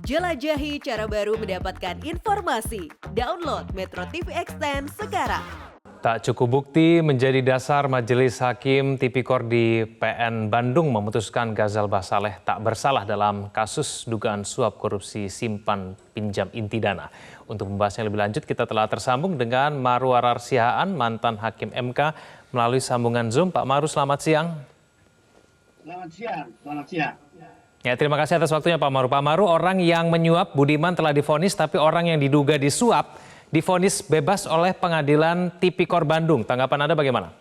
Jelajahi cara baru mendapatkan informasi. Download Metro TV Extend sekarang. Tak cukup bukti menjadi dasar Majelis Hakim Tipikor di PN Bandung memutuskan Ghazal Basaleh tak bersalah dalam kasus dugaan suap korupsi simpan pinjam inti dana. Untuk membahasnya lebih lanjut, kita telah tersambung dengan Maru Arar Sihaan, mantan Hakim MK, melalui sambungan Zoom. Pak Maru, selamat siang. Selamat siang, selamat siang. Ya, terima kasih atas waktunya Pak Maru. Pak Maru, orang yang menyuap Budiman telah divonis, tapi orang yang diduga disuap divonis bebas oleh Pengadilan Tipikor Bandung. Tanggapan Anda bagaimana?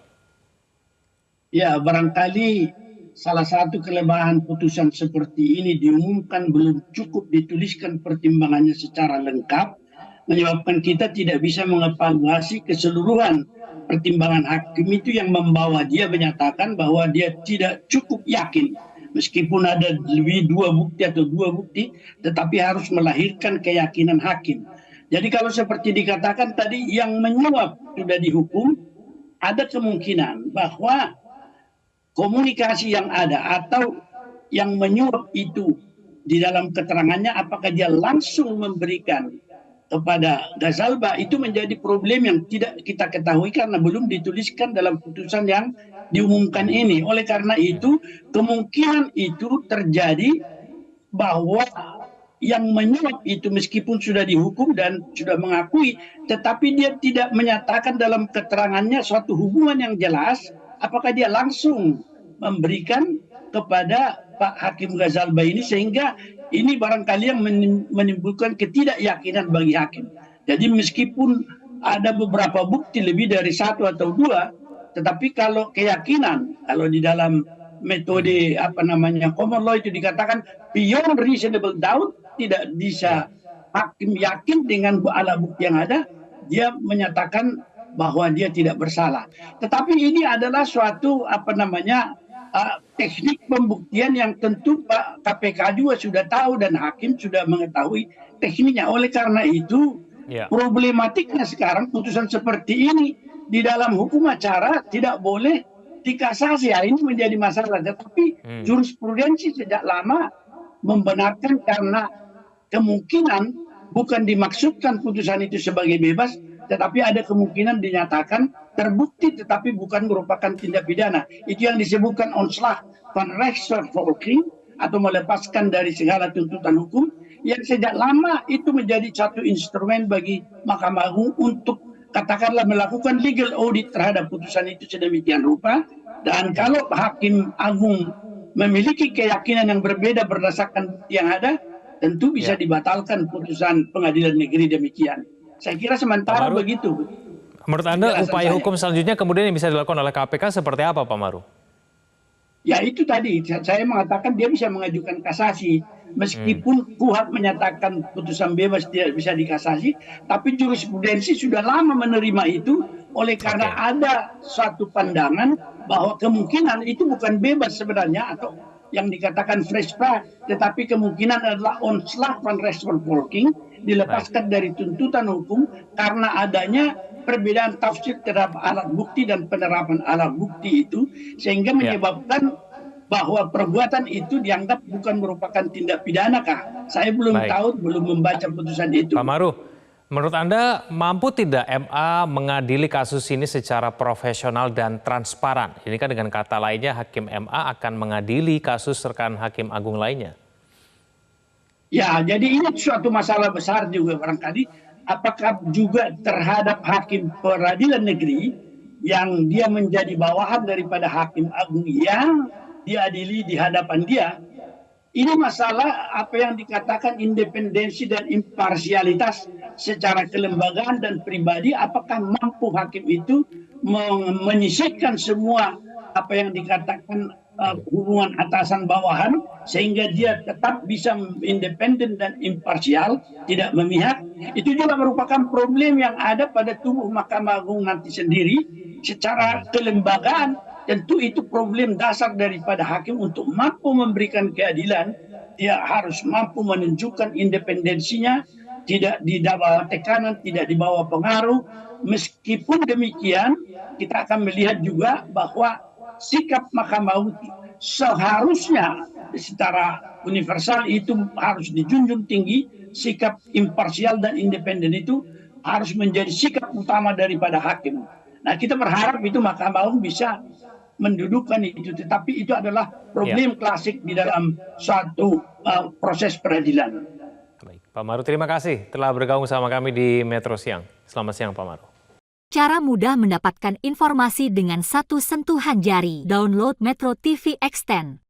Ya, barangkali salah satu kelemahan putusan seperti ini diumumkan belum cukup dituliskan pertimbangannya secara lengkap, menyebabkan kita tidak bisa mengevaluasi keseluruhan pertimbangan hakim itu yang membawa dia menyatakan bahwa dia tidak cukup yakin. Meskipun ada lebih dua bukti, tetapi harus melahirkan keyakinan hakim. Jadi kalau seperti dikatakan tadi, yang menyuap sudah dihukum, ada kemungkinan bahwa komunikasi yang ada atau yang menyuap itu di dalam keterangannya, apakah dia langsung memberikan kepada Ghazalba, itu menjadi problem yang tidak kita ketahui karena belum dituliskan dalam putusan yang diumumkan ini. Oleh karena itu, kemungkinan itu terjadi bahwa yang menyuap itu meskipun sudah dihukum dan sudah mengakui, tetapi dia tidak menyatakan dalam keterangannya suatu hubungan yang jelas, apakah dia langsung memberikan kepada Pak Hakim Ghazalba ini, sehingga ini barangkali yang menimbulkan ketidakyakinan bagi hakim. Jadi meskipun ada beberapa bukti lebih dari satu atau dua, tetapi kalau keyakinan, kalau di dalam metode common law itu dikatakan beyond reasonable doubt, tidak bisa hakim yakin dengan alat bukti yang ada, dia menyatakan bahwa dia tidak bersalah. Tetapi ini adalah suatu teknik pembuktian yang tentu Pak KPK juga sudah tahu dan hakim sudah mengetahui tekniknya. Oleh karena itu, problematiknya sekarang putusan seperti ini di dalam hukum acara tidak boleh dikasasi. Ya, ini menjadi masalah. Tetapi jurisprudensi sejak lama membenarkan karena kemungkinan bukan dimaksudkan putusan itu sebagai bebas, tetapi ada kemungkinan dinyatakan terbukti tetapi bukan merupakan tindak pidana. Itu yang disebutkan onslaught van rechtsvervolging atau melepaskan dari segala tuntutan hukum, yang sejak lama itu menjadi satu instrumen bagi Mahkamah Agung untuk katakanlah melakukan legal audit terhadap putusan itu sedemikian rupa. Dan kalau Hakim Agung memiliki keyakinan yang berbeda berdasarkan bukti yang ada, tentu bisa dibatalkan putusan pengadilan negeri demikian. Saya kira sementara begitu. Menurut Anda upaya hukum selanjutnya kemudian yang bisa dilakukan oleh KPK seperti apa, Pak Maru? Ya itu tadi, saya mengatakan dia bisa mengajukan kasasi. Meskipun Kuhap menyatakan putusan bebas tidak bisa dikasasi, tapi jurisprudensi sudah lama menerima itu, oleh karena ada suatu pandangan bahwa kemungkinan itu bukan bebas sebenarnya, atau yang dikatakan fresh trial, tetapi kemungkinan adalah onslaught van rechtsvervolging, dilepaskan dari tuntutan hukum karena adanya perbedaan tafsir terhadap alat bukti dan penerapan alat bukti itu, sehingga menyebabkan bahwa perbuatan itu dianggap bukan merupakan tindak pidana kah? Saya belum tahu, belum membaca putusan itu. Pak Maru, menurut Anda mampu tidak MA mengadili kasus ini secara profesional dan transparan? Ini kan dengan kata lainnya Hakim MA akan mengadili kasus rekan Hakim Agung lainnya. Ya, jadi ini suatu masalah besar juga barangkali. Apakah juga terhadap hakim peradilan negeri yang dia menjadi bawahan daripada Hakim Agung yang diadili di hadapan dia, ini masalah apa yang dikatakan independensi dan imparsialitas secara kelembagaan dan pribadi. Apakah mampu hakim itu menyisihkan semua apa yang dikatakan hubungan atasan bawahan, sehingga dia tetap bisa independen dan imparsial, tidak memihak. Itu juga merupakan problem yang ada pada tubuh Mahkamah Agung nanti sendiri. Secara kelembagaan, tentu itu problem dasar daripada hakim untuk mampu memberikan keadilan. Dia harus mampu menunjukkan independensinya, tidak di bawah tekanan, tidak di bawah pengaruh. Meskipun demikian, kita akan melihat juga bahwa sikap Mahkamah Agung seharusnya secara universal itu harus dijunjung tinggi, sikap imparsial dan independen itu harus menjadi sikap utama daripada hakim. Nah, kita berharap itu Mahkamah Agung bisa mendudukkan itu, tetapi itu adalah problem klasik di dalam suatu proses peradilan. Baik, Pak Maru, terima kasih telah bergabung sama kami di Metro Siang. Selamat siang, Pak Maru. Cara mudah mendapatkan informasi dengan satu sentuhan jari. Download Metro TV Extend.